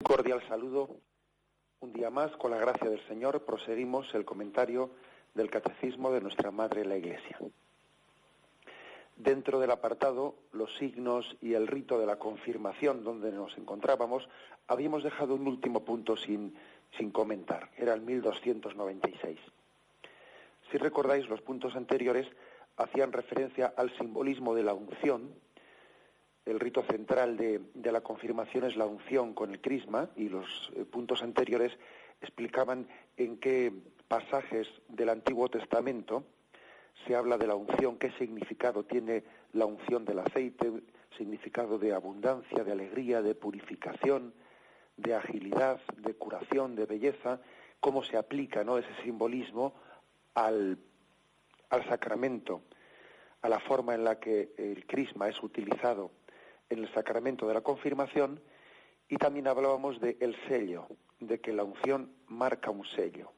Cordial saludo. Un día más, con la gracia del Señor, proseguimos el comentario del Catecismo de nuestra Madre la Iglesia. Dentro del apartado, los signos y el rito de la confirmación, donde nos encontrábamos, habíamos dejado un último punto sin comentar. Era el 1296. Si recordáis, los puntos anteriores hacían referencia al simbolismo de la unción. El rito central de la confirmación es la unción con el crisma, y los puntos anteriores explicaban en qué pasajes del Antiguo Testamento se habla de la unción, qué significado tiene la unción del aceite, significado de abundancia, de alegría, de purificación, de agilidad, de curación, de belleza, cómo se aplica, ¿no?, ese simbolismo al sacramento, a la forma en la que el crisma es utilizado en el sacramento de la confirmación. Y también hablábamos del sello, de que la unción marca un sello.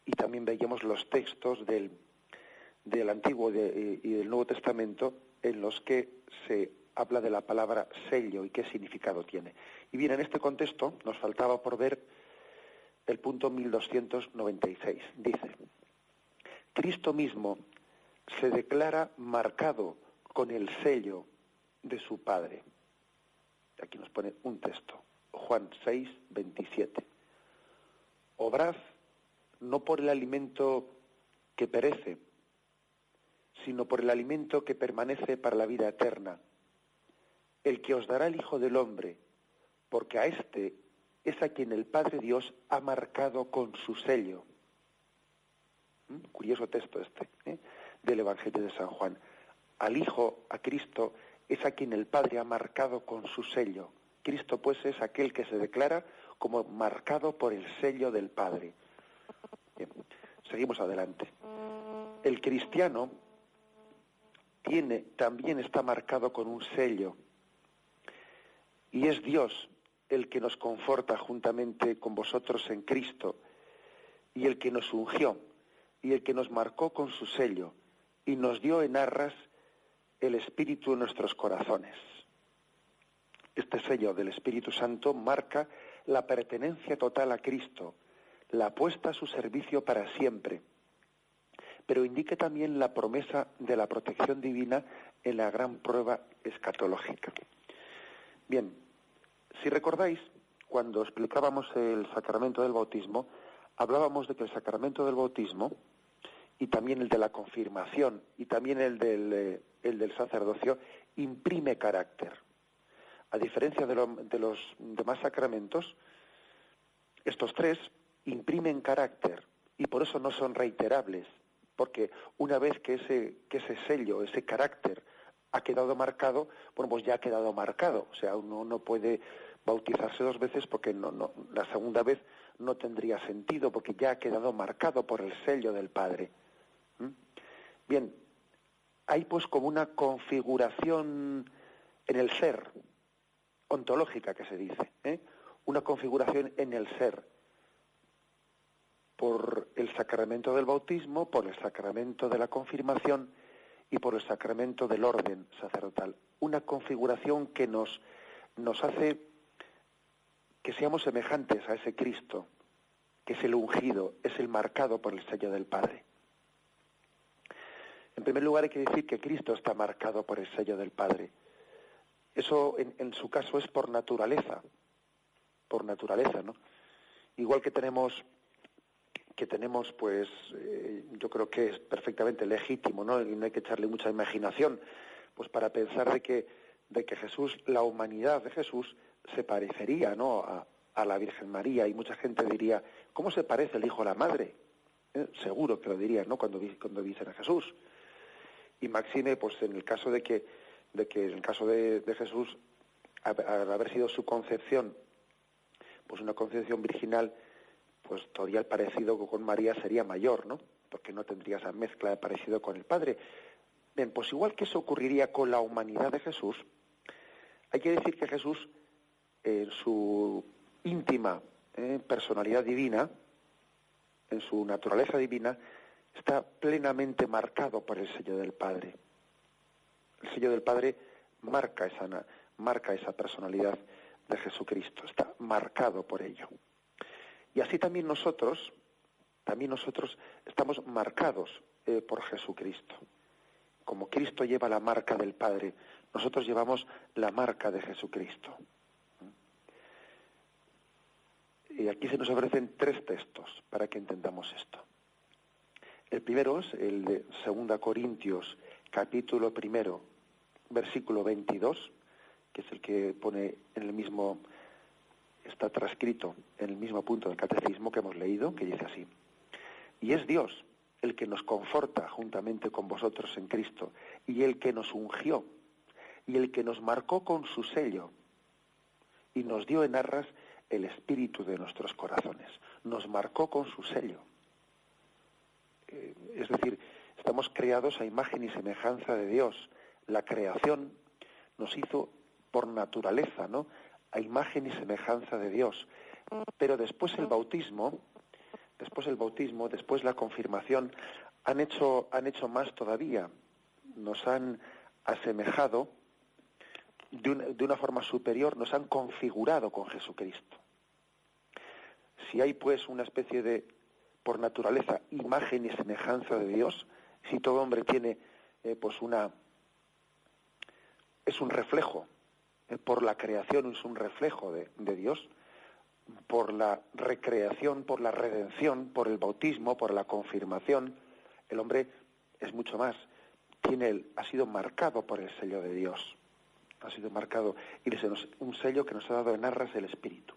Y también veíamos los textos del Antiguo y del Nuevo Testamento en los que se habla de la palabra sello y qué significado tiene. Y bien, en este contexto nos faltaba por ver el punto 1296. Dice: Cristo mismo se declara marcado con el sello de su Padre. Aquí nos pone un texto, Juan 6, 27. Obrad no por el alimento que perece, sino por el alimento que permanece para la vida eterna, el que os dará el Hijo del Hombre, porque a éste es a quien el Padre Dios ha marcado con su sello. Curioso texto del Evangelio de San Juan. Al Hijo, a Cristo, es a quien el Padre ha marcado con su sello. Cristo, pues, es aquel que se declara como marcado por el sello del Padre. Bien, seguimos adelante. El cristiano también está marcado con un sello, y es Dios el que nos conforta juntamente con vosotros en Cristo, y el que nos ungió, y el que nos marcó con su sello, y nos dio en arras el Espíritu en nuestros corazones. Este sello del Espíritu Santo marca la pertenencia total a Cristo, la puesta a su servicio para siempre, pero indica también la promesa de la protección divina en la gran prueba escatológica. Bien, si recordáis, cuando explicábamos el sacramento del bautismo, hablábamos de que el sacramento del bautismo, y también el de la confirmación, y también el del sacerdocio, imprime carácter. A diferencia de los demás sacramentos, estos tres imprimen carácter, y por eso no son reiterables, porque una vez que ese sello, ese carácter ha quedado marcado, bueno, pues ya ha quedado marcado. O sea, uno no puede bautizarse dos veces, porque la segunda vez no tendría sentido, porque ya ha quedado marcado por el sello del Padre. Bien, hay pues como una configuración en el ser, ontológica que se dice, una configuración en el ser, por el sacramento del bautismo, por el sacramento de la confirmación y por el sacramento del orden sacerdotal. Una configuración que nos hace que seamos semejantes a ese Cristo, que es el ungido, es el marcado por el sello del Padre. En primer lugar, hay que decir que Cristo está marcado por el sello del Padre. Eso, en su caso, es por naturaleza, ¿no? Igual que tenemos, pues, yo creo que es perfectamente legítimo, ¿no? Y no hay que echarle mucha imaginación, pues, para pensar de que Jesús, la humanidad de Jesús, se parecería, ¿no?, a la Virgen María, y mucha gente diría, ¿cómo se parece el Hijo a la Madre? Seguro que lo dirían, ¿no?, cuando dicen a Jesús. Y máxime, pues, en el caso de que en el caso de Jesús, al haber sido su concepción, pues una concepción virginal, pues todavía el parecido con María sería mayor, ¿no?, porque no tendría esa mezcla de parecido con el Padre. Bien, pues igual que eso ocurriría con la humanidad de Jesús, hay que decir que Jesús, en su íntima personalidad divina, en su naturaleza divina, está plenamente marcado por el sello del Padre. El sello del Padre marca esa personalidad de Jesucristo, está marcado por ello. Y así también nosotros estamos marcados por Jesucristo. Como Cristo lleva la marca del Padre, nosotros llevamos la marca de Jesucristo. Y aquí se nos ofrecen 3 textos para que entendamos esto. El primero es el de 2 Corintios, capítulo 1, versículo 22, que es el que pone en el mismo, está transcrito en el mismo punto del catecismo que hemos leído, que dice así: y es Dios el que nos conforta juntamente con vosotros en Cristo, y el que nos ungió, y el que nos marcó con su sello, y nos dio en arras el espíritu de nuestros corazones. Nos marcó con su sello. Es decir, estamos creados a imagen y semejanza de Dios. La creación nos hizo por naturaleza, ¿no?, a imagen y semejanza de Dios. Pero después el bautismo, después la confirmación, han hecho más todavía. Nos han asemejado de una forma superior, nos han configurado con Jesucristo. Si hay pues una especie de, por naturaleza, imagen y semejanza de Dios, si todo hombre tiene es un reflejo, por la creación es un reflejo de Dios, por la recreación, por la redención, por el bautismo, por la confirmación, el hombre es mucho más. Ha sido marcado por el sello de Dios. Ha sido marcado, y es un sello que nos ha dado en arras el Espíritu.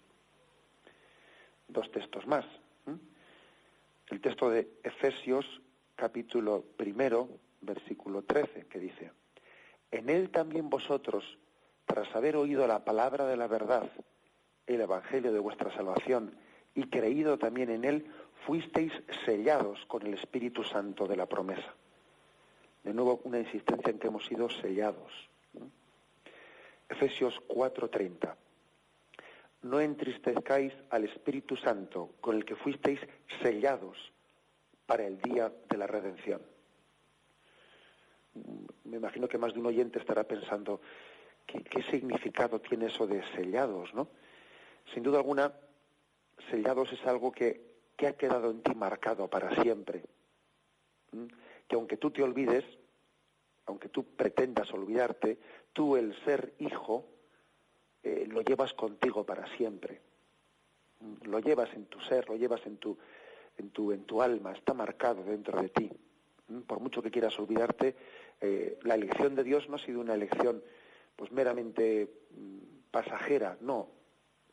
2 textos más. El texto de Efesios, capítulo 1, versículo 13, que dice: en él también vosotros, tras haber oído la palabra de la verdad, el evangelio de vuestra salvación, y creído también en él, fuisteis sellados con el Espíritu Santo de la promesa. De nuevo, una insistencia en que hemos sido sellados. Efesios 4:30. No entristezcáis al Espíritu Santo, con el que fuisteis sellados para el día de la redención. Me imagino que más de un oyente estará pensando, ¿qué significado tiene eso de sellados, no? Sin duda alguna, sellados es algo que ha quedado en ti marcado para siempre. Que aunque tú te olvides, aunque tú pretendas olvidarte, tú, el ser hijo, lo llevas contigo para siempre. Lo llevas en tu ser, lo llevas en tu alma, está marcado dentro de ti. Por mucho que quieras olvidarte, la elección de Dios no ha sido una elección pues meramente pasajera, no.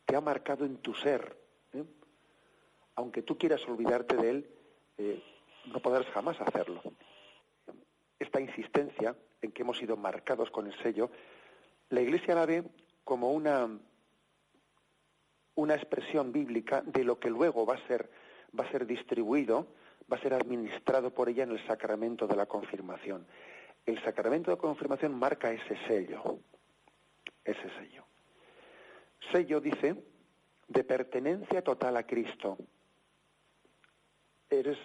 Te ha marcado en tu ser. Aunque tú quieras olvidarte de él, no podrás jamás hacerlo. Esta insistencia en que hemos sido marcados con el sello, la Iglesia la ve como una expresión bíblica de lo que luego va a ser distribuido, va a ser administrado por ella en el sacramento de la confirmación. El sacramento de confirmación marca ese sello. Ese sello. Sello, dice, de pertenencia total a Cristo. Eres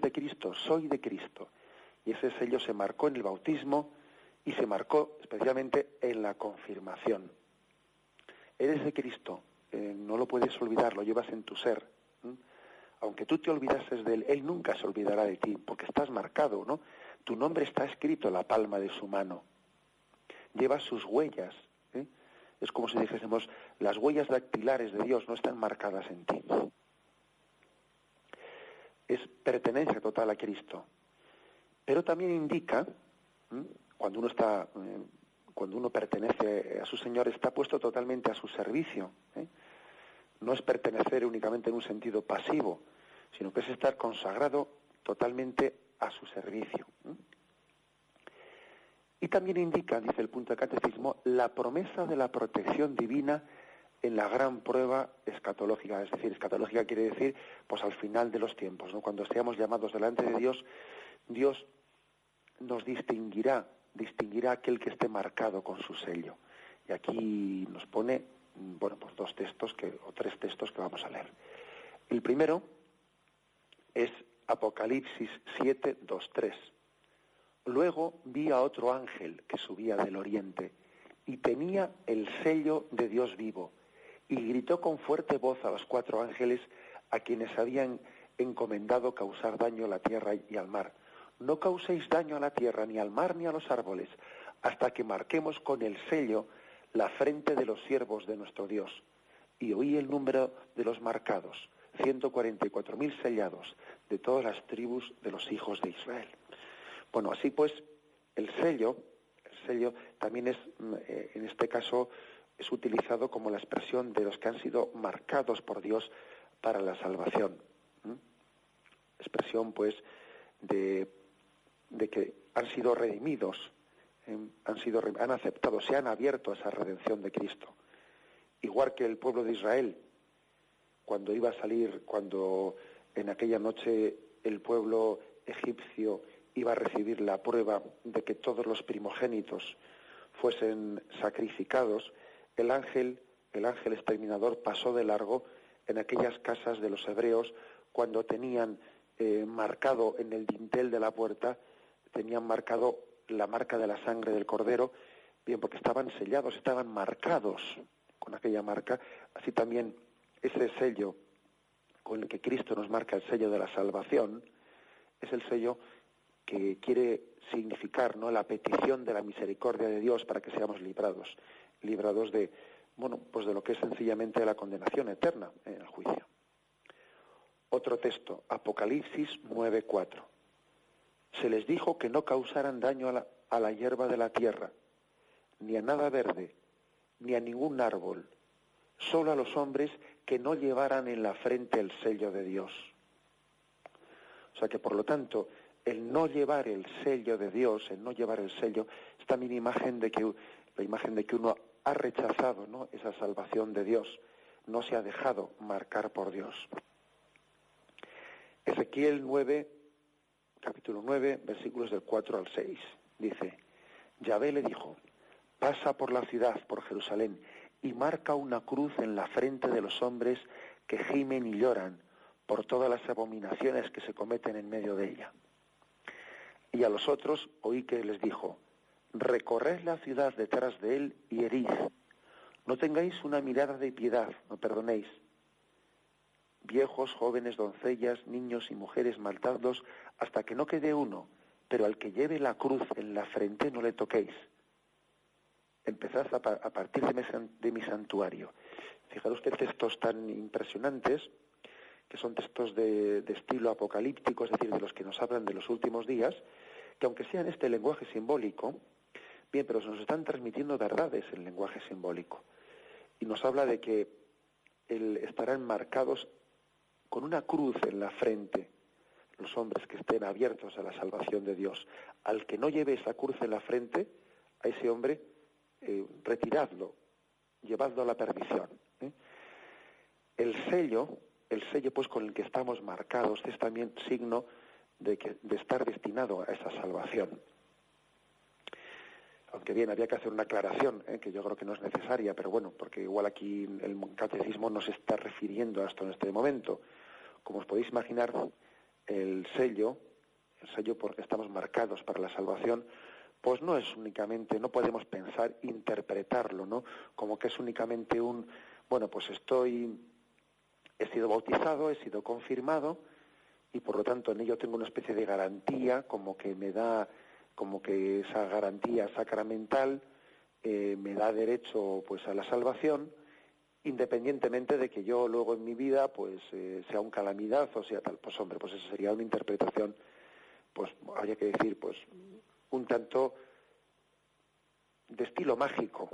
de Cristo, soy de Cristo. Y ese sello se marcó en el bautismo y se marcó especialmente en la confirmación. Eres de Cristo, no lo puedes olvidar, lo llevas en tu ser. Aunque tú te olvidases de él, él nunca se olvidará de ti, porque estás marcado, ¿no? Tu nombre está escrito en la palma de su mano. Llevas sus huellas. Es como si dijésemos, las huellas dactilares de Dios no están marcadas en ti. Es pertenencia total a Cristo. Pero también indica, cuando uno pertenece a su Señor, está puesto totalmente a su servicio. No es pertenecer únicamente en un sentido pasivo, sino que es estar consagrado totalmente a su servicio. Y también indica, dice el punto de catecismo, la promesa de la protección divina en la gran prueba escatológica. Es decir, escatológica quiere decir, pues al final de los tiempos, ¿no? Cuando estemos llamados delante de Dios, Dios nos distinguirá aquel que esté marcado con su sello. Y aquí nos pone, pues 3 textos que vamos a leer. El primero es Apocalipsis 7, 2, 3. Luego vi a otro ángel que subía del oriente y tenía el sello de Dios vivo, y gritó con fuerte voz a los 4 ángeles a quienes habían encomendado causar daño a la tierra y al mar. No causéis daño a la tierra, ni al mar, ni a los árboles, hasta que marquemos con el sello la frente de los siervos de nuestro Dios. Y oí el número de los marcados, 144.000 sellados, de todas las tribus de los hijos de Israel. Bueno, así pues, el sello también es, en este caso, es utilizado como la expresión de los que han sido marcados por Dios para la salvación. Expresión, de que han sido redimidos, han aceptado, se han abierto a esa redención de Cristo. Igual que el pueblo de Israel, cuando iba a salir, cuando en aquella noche el pueblo egipcio iba a recibir la prueba de que todos los primogénitos fuesen sacrificados, el ángel exterminador pasó de largo en aquellas casas de los hebreos cuando tenían marcado en el dintel de la puerta, tenían marcado la marca de la sangre del cordero, bien, porque estaban sellados, estaban marcados con aquella marca. Así también ese sello con el que Cristo nos marca, el sello de la salvación, es el sello que quiere significar, ¿no?, la petición de la misericordia de Dios para que seamos librados de, de lo que es sencillamente la condenación eterna en el juicio. Otro texto, Apocalipsis 9:4. Se les dijo que no causaran daño a la hierba de la tierra, ni a nada verde, ni a ningún árbol, solo a los hombres que no llevaran en la frente el sello de Dios. O sea que, por lo tanto, el no llevar el sello de Dios, el no llevar el sello, es también la imagen de que uno ha rechazado, ¿no?, esa salvación de Dios, no se ha dejado marcar por Dios. Ezequiel 9, capítulo 9, versículos del 4 al 6, dice: Yahvé le dijo: pasa por la ciudad, por Jerusalén, y marca una cruz en la frente de los hombres que gimen y lloran por todas las abominaciones que se cometen en medio de ella. Y a los otros oí que les dijo: recorred la ciudad detrás de él y herid. No tengáis una mirada de piedad, no perdonéis. Viejos, jóvenes, doncellas, niños y mujeres, matadlos hasta que no quede uno, pero al que lleve la cruz en la frente no le toquéis. Empezad a partir de mi santuario. Fijaros qué textos tan impresionantes, que son textos de estilo apocalíptico, es decir, de los que nos hablan de los últimos días, que aunque sea en este lenguaje simbólico, bien, pero se nos están transmitiendo verdades en lenguaje simbólico. Y nos habla de que estarán marcados con una cruz en la frente los hombres que estén abiertos a la salvación de Dios. Al que no lleve esa cruz en la frente, a ese hombre, retiradlo, llevadlo a la perdición. El sello pues con el que estamos marcados es también signo de estar destinado a esa salvación. Aunque bien, había que hacer una aclaración, que yo creo que no es necesaria, pero bueno, porque igual aquí el catecismo no se está refiriendo a esto en este momento. Como os podéis imaginar, el sello porque estamos marcados para la salvación, pues no es únicamente, no podemos pensar, interpretarlo, ¿no?, como que es únicamente he sido bautizado, he sido confirmado, y por lo tanto en ello tengo una especie de garantía, como que esa garantía sacramental me da derecho pues a la salvación, independientemente de que yo luego en mi vida sea un calamidad o sea tal. Pues hombre, pues esa sería una interpretación, pues habría que decir, pues un tanto de estilo mágico,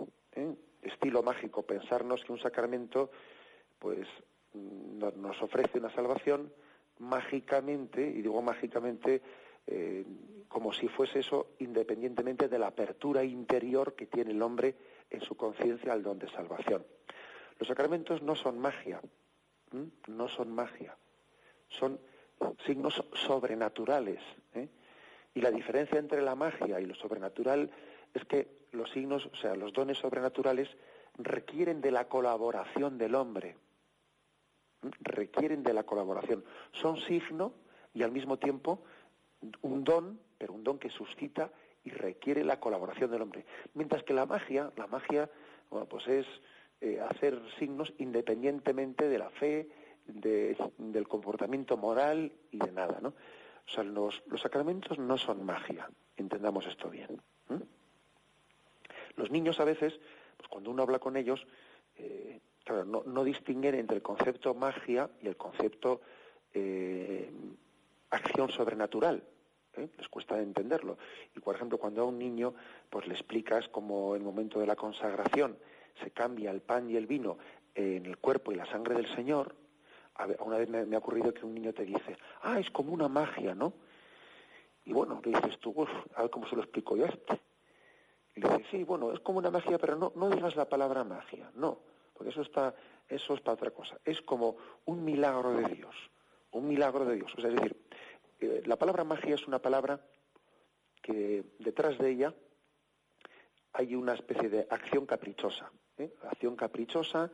pensarnos que un sacramento pues nos ofrece una salvación mágicamente, y digo mágicamente como si fuese eso, independientemente de la apertura interior que tiene el hombre en su conciencia al don de salvación. Los sacramentos no son magia, son signos sobrenaturales, y la diferencia entre la magia y lo sobrenatural es que los signos, o sea, los dones sobrenaturales requieren de la colaboración del hombre, requieren de la colaboración, son signo y al mismo tiempo un don, pero un don que suscita y requiere la colaboración del hombre. Mientras que la magia, bueno, pues es hacer signos independientemente de la fe, del comportamiento moral y de nada, ¿no? O sea, los sacramentos no son magia, entendamos esto bien. Los niños a veces, pues cuando uno habla con ellos, claro, no distinguen entre el concepto magia y el concepto acción sobrenatural. Les cuesta entenderlo. Y por ejemplo, cuando a un niño pues le explicas cómo en el momento de la consagración se cambia el pan y el vino en el cuerpo y la sangre del Señor, una vez me ha ocurrido que un niño te dice, es como una magia, ¿no? Y bueno, le dices tú, a ver cómo se lo explico yo a este. Y le dices, sí, bueno, es como una magia, pero no digas la palabra magia, no, porque eso es para otra cosa. Es como un milagro de Dios, un milagro de Dios. O sea, es decir, la palabra magia es una palabra que detrás de ella hay una especie de acción caprichosa. Acción caprichosa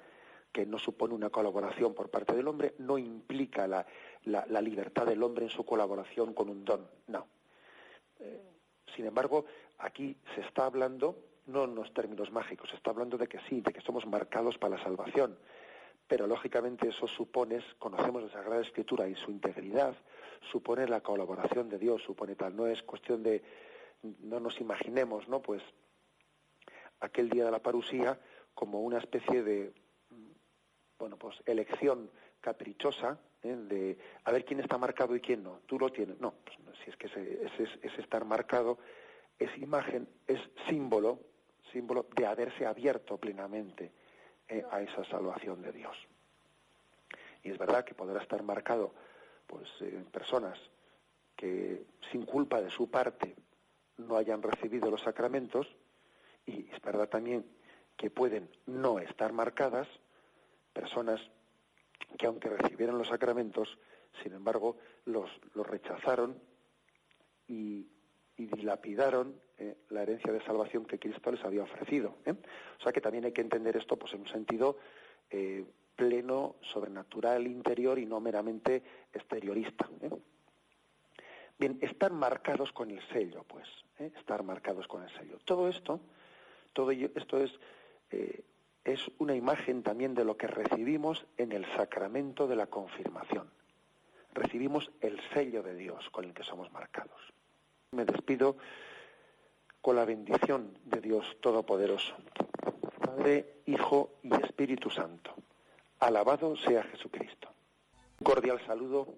que no supone una colaboración por parte del hombre, no implica la libertad del hombre en su colaboración con un don, no. Sin embargo, aquí se está hablando, no en los términos mágicos, se está hablando de que sí, de que somos marcados para la salvación. Pero lógicamente eso supone, conocemos la Sagrada Escritura y su integridad, supone la colaboración de Dios, supone tal, no es cuestión de, no nos imaginemos, ¿no? Pues aquel día de la parusía como una especie de, pues elección caprichosa, de a ver quién está marcado y quién no. Tú lo tienes. No, pues no, si es que ese estar marcado, es imagen, es símbolo de haberse abierto plenamente a esa salvación de Dios. Y es verdad que podrá estar marcado pues personas que sin culpa de su parte no hayan recibido los sacramentos, y es verdad también que pueden no estar marcadas personas que aunque recibieron los sacramentos, sin embargo los rechazaron y dilapidaron la herencia de salvación que Cristo les había ofrecido. O sea que también hay que entender esto pues en un sentido pleno, sobrenatural, interior y no meramente exteriorista. Bien, estar marcados con el sello, pues, estar marcados con el sello. Todo esto es una imagen también de lo que recibimos en el sacramento de la confirmación. Recibimos el sello de Dios con el que somos marcados. Me despido con la bendición de Dios Todopoderoso, Padre, Hijo y Espíritu Santo. Alabado sea Jesucristo. Un cordial saludo